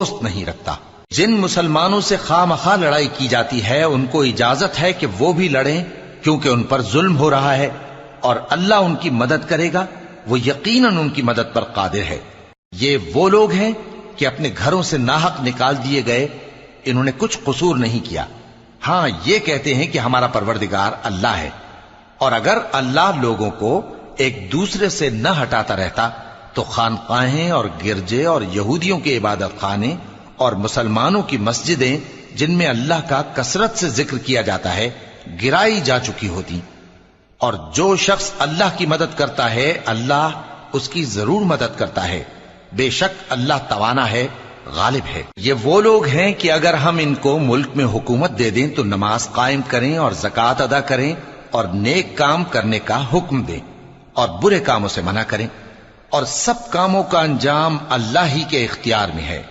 دوست نہیں رکھتا۔ جن مسلمانوں سے خواہ مخواہ لڑائی کی جاتی ہے ان کو اجازت ہے کہ وہ بھی لڑیں، کیونکہ ان پر ظلم ہو رہا ہے، اور اللہ ان کی مدد کرے گا، وہ یقیناً ان کی مدد پر قادر ہے۔ یہ وہ لوگ ہیں کہ اپنے گھروں سے ناحق نکال دیے گئے، انہوں نے کچھ قصور نہیں کیا، ہاں یہ کہتے ہیں کہ ہمارا پروردگار اللہ ہے۔ اور اگر اللہ لوگوں کو ایک دوسرے سے نہ ہٹاتا رہتا تو خانقاہیں اور گرجے اور یہودیوں کے عبادت خانے اور مسلمانوں کی مسجدیں جن میں اللہ کا کثرت سے ذکر کیا جاتا ہے گرائی جا چکی ہوتی۔ اور جو شخص اللہ کی مدد کرتا ہے اللہ اس کی ضرور مدد کرتا ہے، بے شک اللہ توانا ہے، غالب ہے۔ یہ وہ لوگ ہیں کہ اگر ہم ان کو ملک میں حکومت دے دیں تو نماز قائم کریں اور زکوٰۃ ادا کریں اور نیک کام کرنے کا حکم دیں اور برے کاموں سے منع کریں، اور سب کاموں کا انجام اللہ ہی کے اختیار میں ہے۔